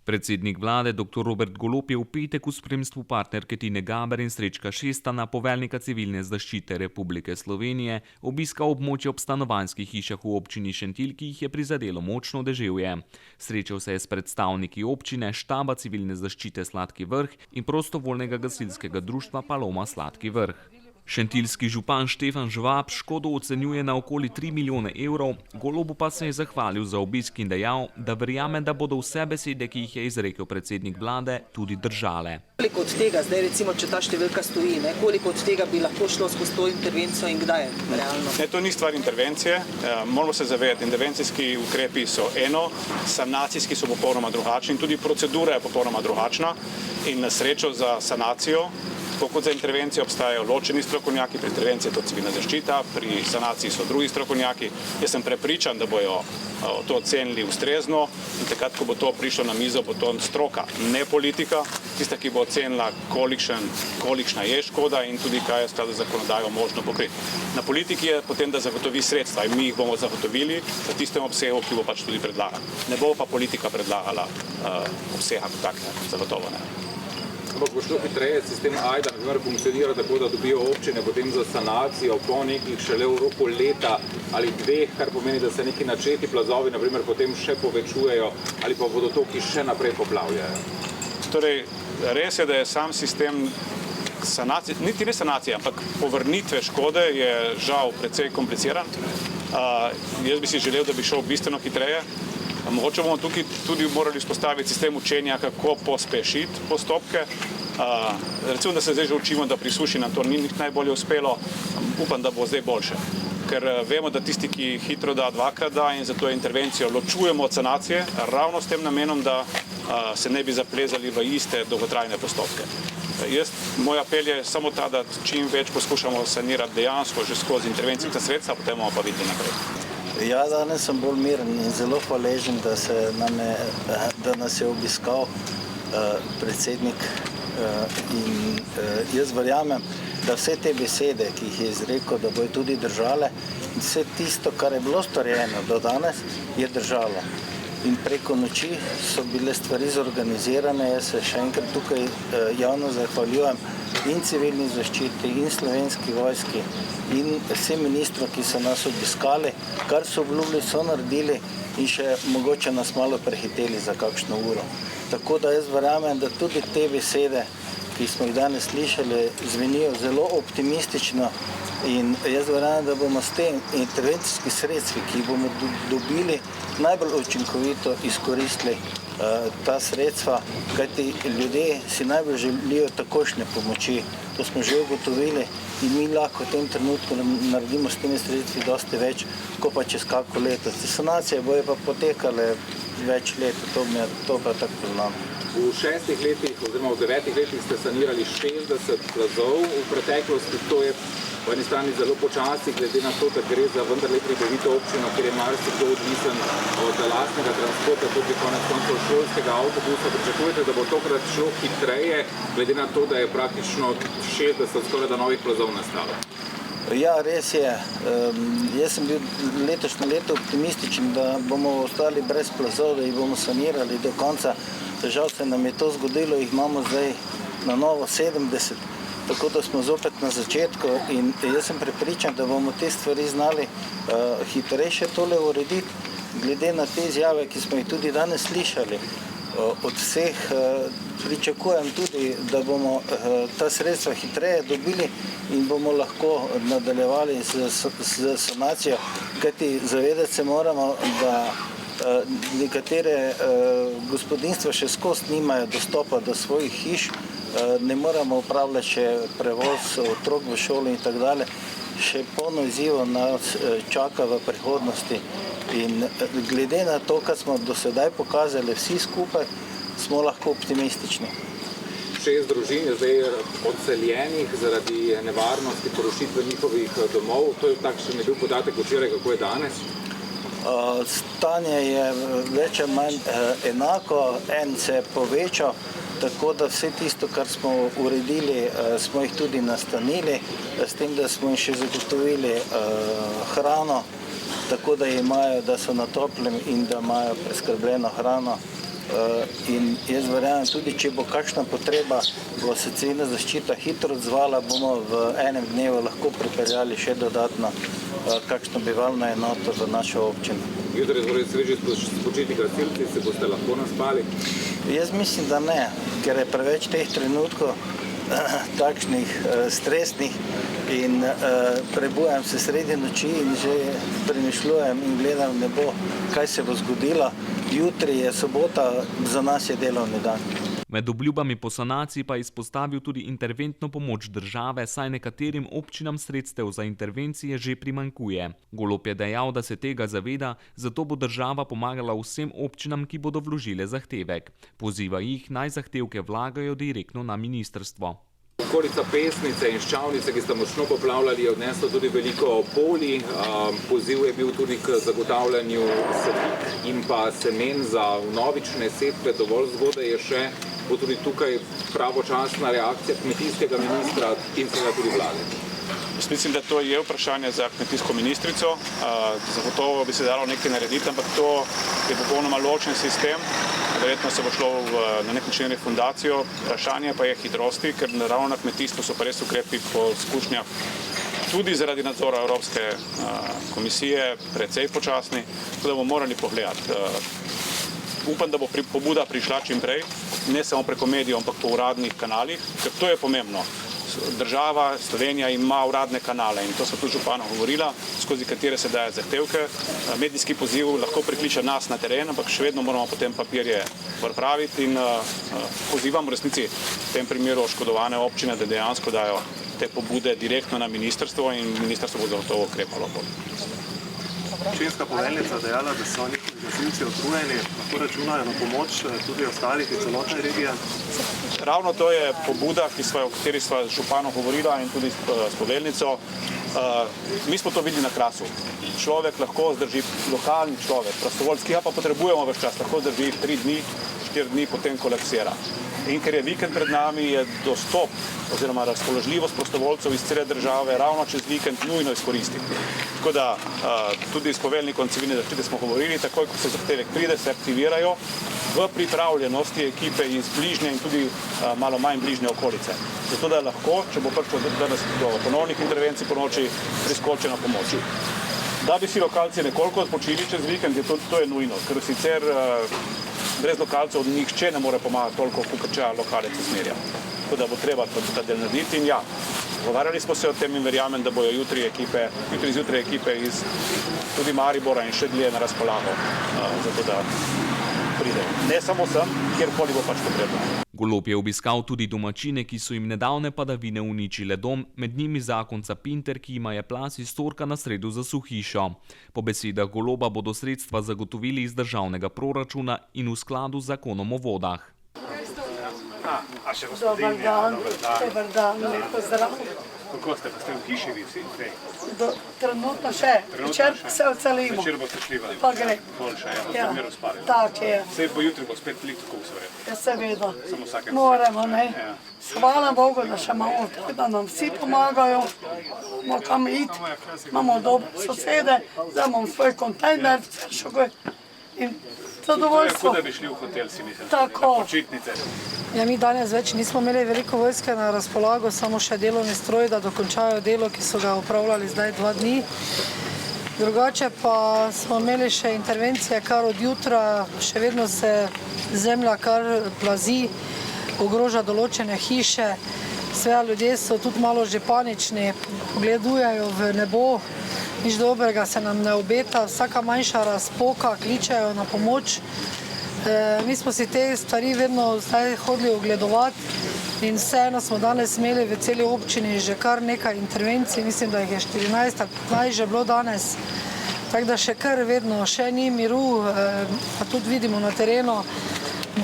Predsednik vlade dr. Robert Golob je v petek v spremstvu partnerke Tine Gaber in Srečka Šestana, poveljnika civilne zaščite Republike Slovenije, obiskal območje ob stanovanjskih hišah v občini Šentilj, ki jih je prizadelo močno deževje. Srečal se je s predstavniki občine, štaba civilne zaščite Sladki Vrh in prostovoljnega gasilskega društva Paloma Sladki Vrh. Šentiljski župan Štefan Žvab škodo ocenjuje na okoli 3 milijone evrov, Golobu pa se je zahvalil za obisk in dejal, da verjame, da bodo vse besede, ki jih je izrekel predsednik vlade, tudi držale. Koliko od tega, zdaj recimo, če ta številka stoji, koliko od tega bi lahko šlo skozi to intervencijo in kdaj je realno? To ni stvar intervencije, moramo se zavedati, intervencijski ukrepi so eno, sanacijski so popolnoma drugačni in tudi procedura je popolnoma drugačna in na srečo za sanacijo, tako kot za intervencijo obstajajo ločeni strokovnjaki, pri intervenciji je to civilna zaščita, pri sanaciji so drugi strokovnjaki. Jaz sem prepričan, da bojo to ocenili ustrezno in takrat, ko bo to prišlo na mizo, bo to stroka, ne politika, tista, ki bo ocenila, kolikšna je škoda in tudi kaj je v skladu z zakonodajo možno pokriti. Na politiki je potem, da zagotovi sredstva in mi jih bomo zagotovili v tistem obsegu, ki bo pač tudi predlagan. Ne bo pa politika predlagala obsega kot takega, zagotovo ne. Ampak bo šlo hitreje, sistem AJDA funkcionira tako, da dobijo občine potem za sanacijo po nekih šele v roku leta ali dveh, kar pomeni, da se neki načeti plazovi naprimer potem še povečujejo ali pa vodotoki še naprej poplavljajo. Torej, res je, da je sam sistem sanacije, niti ne sanacije, ampak povrnitve škode je žal precej kompliciran. Jaz bi si želel, da bi šel bistveno hitreje. Mogoče bomo tukaj tudi morali vzpostaviti sistem učenja, kako pospešiti postopke. Recimo, da se zdaj že učimo, da pri suši nam to ni najbolje uspelo, upam, da bo zdaj boljše. Ker vemo, da tisti, ki hitro da, dvakrat da in zato intervencijo ločujemo od sanacije, ravno s tem namenom, da se ne bi zaplezali v iste dolgotrajne postopke. Moj apel je samo ta, da čim več poskušamo sanirati dejansko že skozi intervencijska sredstva, potem bomo pa videli naprej. Ja, danes sem bolj miren in zelo hvaležen, da nas je obiskal predsednik in jaz verjamem, da vse te besede, ki jih je izrekel, da bojo tudi držale in vse tisto, kar je bilo storjeno do danes, je držalo. In preko noči so bile stvari zorganizirane, jaz se še enkrat tukaj javno zahvaljujem in civilni zaščiti, in slovenski vojski, in vsem ministrom, ki so nas obiskali, kar so obljubili, so naredili in še mogoče nas malo prehiteli za kakšno uro. Tako da jaz verjamem, da tudi te besede, ki smo jih danes slišali, zvenijo zelo optimistično in jaz verjamem, da bomo s tem intervencijskimi sredstvi, ki jih bomo dobili, najbolj učinkovito izkoristili ta sredstva, kajti ljudje si najbolj želijo takošnje pomoči. To smo že ugotovili in mi lahko v tem trenutku naredimo s temi sredstvi dosti več, kot pa čez kako leto. Sanacije bojo pa potekale več let, to pa tako poznam. V 6 letih oziroma v 9 letih ste sanirali 60 plazov v preteklosti, to je po eni strani zelo počasi, glede na to, da gre za vendarle pridobito občino, kjer je marsikdo odvisen od lastnega transporta, tudi konec koncev šolskega avtobusa. Pričakujete, da bo tokrat šlo hitreje, glede na to, da je praktično 60 skoraj da novih plazov nastalo? Ja, res je. Jaz sem bil letošnje leto optimističen, da bomo ostali brez plazov, da jih bomo sanirali do konca. Žal se nam je to zgodilo, jih imamo zdaj na novo 70. Tako da smo zopet na začetku in jaz sem prepričan, da bomo te stvari znali hitreje tole urediti, glede na te izjave, ki smo jih tudi danes slišali. Od vseh pričakujem tudi, da bomo ta sredstva hitreje dobili in bomo lahko nadaljevali z sanacijo, kajti zavedati se moramo, da nekatere gospodinjstva še skozi nimajo dostopa do svojih hiš, ne moramo upravljati še prevoz otrok v šoli in tako dalje. Še polno izzivov nas čaka v prihodnosti in glede na to, kar smo do sedaj pokazali vsi skupaj, smo lahko optimistični. 6 družin je zdaj odseljenih zaradi nevarnosti porušitve njihovih domov. To je takšen bil podatek včeraj, kako je danes? Stanje je več ali manj enako, en se je povečal, tako da vse tisto, kar smo uredili, smo jih tudi nastanili, s tem, da smo jim še zagotovili hrano, tako da so na toplem in da imajo preskrbljeno hrano. in jaz verjamem, tudi če bo kakšna potreba, bo se civilna zaščita hitro odzvala, bomo v enem dnevu lahko pripeljali še dodatno kakšno bivalno enoto v našo občino. Jutri torej sveži spočiti gasilci, se boste lahko naspali? Jaz mislim, da ne, ker je preveč teh trenutkov takšnih stresnih in prebujam se sredi noči in že premišljujem in gledam nebo, kaj se bo zgodilo. Jutri je sobota, za nas je delovni dan. Med obljubami po sanaciji pa je izpostavil tudi interventno pomoč države, saj nekaterim občinam sredstev za intervencije že primanjkuje. Golob je dejal, da se tega zaveda, zato bo država pomagala vsem občinam, ki bodo vložile zahtevek. Poziva jih, naj zahtevke vlagajo direktno na ministrstvo. Okolica Pesnice in Ščavnice, ki sta močno poplavljali, je odneslo tudi veliko polj. Poziv je bil tudi k zagotavljanju sadik in pa semen za vnovične setve. Dovolj zgodaj je še, bo tudi tukaj pravočasna reakcija kmetijskega ministra in seveda tudi vlade. Jaz mislim, da to je vprašanje za kmetijsko ministrico. Zagotovo bi se dalo nekaj narediti, ampak to je popolnoma ločen sistem. Verjetno se bo šlo na nek način refundacijo. Vprašanje pa je hitrosti, ker naravno na kmetijstvu so pa res ukrepi po izkušnjah tudi zaradi nadzora Evropske komisije precej počasni, tako da bomo morali pogledati. Upam, da bo pobuda prišla čim prej, ne samo preko medijev, ampak po uradnih kanalih, ker to je pomembno. Država, Slovenija ima uradne kanale in to so tudi župana govorila, skozi katere se daje zahtevke. Medijski poziv lahko prikliče nas na teren, ampak še vedno moramo potem papirje pripraviti in pozivam v resnici v tem primeru oškodovane občine, da dejansko dajo te pobude direktno na ministrstvo in ministrstvo bo zagotovo ukrepalo. Občinska poveljnica dejala, da so njihovi gasilci utrujeni, lahko računajo na pomoč tudi ostalih iz celotne regije. Ravno to je pobuda, o kateri sva z županom govorila in tudi s poveljnico. Mi smo to videli na Krasu. Človek lahko zdrži, lokalni človek, prostovoljski, pa potrebujemo več čas, lahko zdrži 3 dni, 4 dni, potem kolapsira. In ker je vikend pred nami, je dostop oziroma razpoložljivost prostovoljcev iz cele države ravno čez vikend nujno izkoristiti. Tako da tudi s poveljnikom civilne zaščite smo govorili, takoj ko se zahtevek pride, se aktivirajo v pripravljenosti ekipe iz bližnje in tudi malo manj bližnje okolice. Zato da lahko, če bo prišlo do ponovnih intervencij po noči, priskočijo na pomoč. Da bi si lokalci nekoliko odpočili čez vikend, to je nujno, ker sicer brez lokalcev nihče ne more pomagati toliko, kot če lokalec usmerja. Tako da bo treba ta del narediti in ja, pogovarjali smo se o tem in verjamem, da bojo jutri zjutraj ekipe iz tudi Maribora in še dlje na razpolago, zato da pridejo. Ne samo sem, kjerkoli bo pač potrebno. Golob je obiskal tudi domačine, ki so jim nedavne padavine uničile dom, med njimi zakonca Pinter, ki jima je plaz iz torka na sredo zasul hišo. Po besedah Goloba bodo sredstva zagotovili iz državnega proračuna in v skladu z zakonom o vodah. Dobar dan, lepo zdrav. Kako ste, pa ste v hiši vi vsi? Trenutno še, večer se odselimo. Večer boste šli ven? Pa gre. Boljše, ja, v miru spali. Tak je. Sej bo jutri bo spet veliko tako vse verjetno. Ja, seveda. Samo vsakem. Moramo, ne. Ja. Hvala Bogu, da še imamo, da nam vsi pomagajo. Imamo kam iti, imamo dobre sosede, zdaj imamo svoj kontejner, in zadovoljstvo. To je kot da bi šli v hotel, si mislim, Tako. na počitnice. Ja, mi danes več nismo imeli veliko vojske na razpolago, samo še delovni stroj, da dokončajo delo, ki so ga upravljali zdaj 2 dni. Drugače pa smo imeli še intervencije kar od jutra, še vedno se zemlja kar plazi, ogroža določene hiše. Seveda ljudje so tudi malo že panični, pogledujejo v nebo, nič dobrega se nam ne obeta, vsaka manjša razpoka, kličejo na pomoč. Mi smo si te stvari vedno zdaj hodili ogledovati in vseeno smo danes imeli v celi občini že kar nekaj intervencij, mislim, da jih je 14 ali 15 že bilo danes. Tako da še kar vedno, še ni miru, pa tudi vidimo na terenu,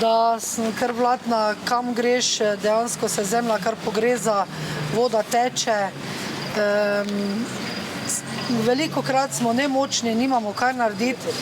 da sem kar vladna, kam greš, dejansko se zemlja kar pogreza, voda teče. Velikokrat smo nemočni, nimamo kaj narediti.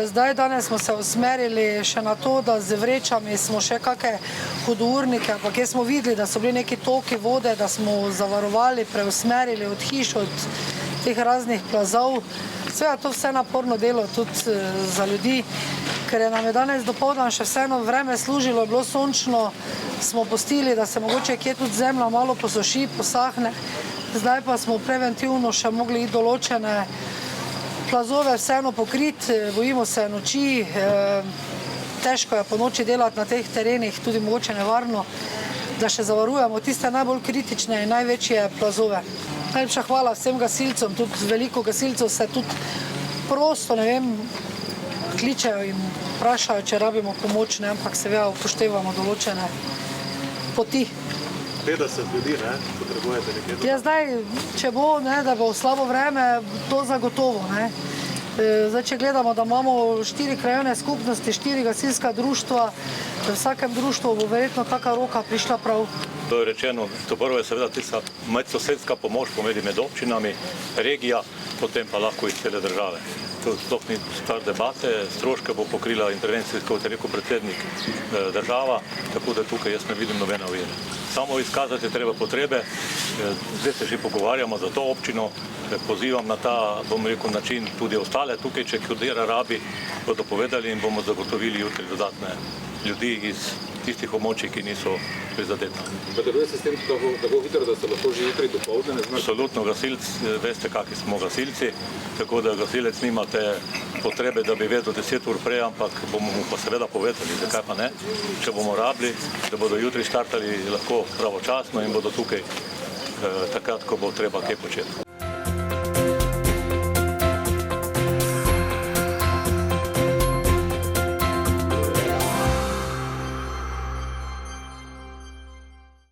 Zdaj danes smo se usmerili še na to, da z vrečami smo še kakšne hudournike, ampak kjer smo videli, da so bili neki toki vode, da smo zavarovali, preusmerili od hiš, od teh raznih plazov. Seveda to vse naporno delo tudi za ljudi, ker je nam je danes dopoldan še vseeno vreme služilo, je bilo sončno, smo pustili, da se mogoče kje tudi zemlja malo posuši, posahne. Zdaj pa smo preventivno še mogli iti določene plazove vseeno pokriti, bojimo se noči, težko je po noči delati na teh terenih, tudi mogoče nevarno, da še zavarujemo tiste najbolj kritične in največje plazove. Najlepša hvala vsem gasilcem, tudi veliko gasilcev se tudi prosto, ne vem, kličejo in vprašajo, če rabimo pomoč, ne, ampak seveda upoštevamo določene poti. 50 ljudi, ne, potrebujete nekaj. Ja, zdaj, če bo, ne, da bo slabo vreme, to zagotovo, ne. Zdaj, če gledamo, da imamo 4 krajevne skupnosti, 4 gasilska društva, v vsakem društvu bo verjetno kakšna roka prišla prav. To je rečeno, to prvo je seveda tista medsosedska pomoč pomeni med občinami, regija, potem pa lahko iz cele države. To sploh ni stvar debate, stroške bo pokrila intervencijsko, kot je rekel predsednik, država, tako da tukaj jaz ne vidim nobene ovire. Samo izkazati je treba potrebe, zdaj se že pogovarjamo za to občino, pozivam na ta, bom rekel, način tudi ostale tukaj, če kodira rabi, bodo povedali in bomo zagotovili jutri dodatne ljudi iz tistih območij, ki niso prizadeta. Deluje se s tem tako hitro, da se lahko že jutri dopoldne? Absolutno, gasilci, veste, kakšni smo gasilci, tako da gasilec nima te potrebe, da bi vedel 10 ur prej, ampak bomo mu pa seveda povedali, zakaj pa ne, če bomo rabili, da bodo jutri štartali lahko pravočasno in bodo tukaj takrat, ko bo treba kaj početi.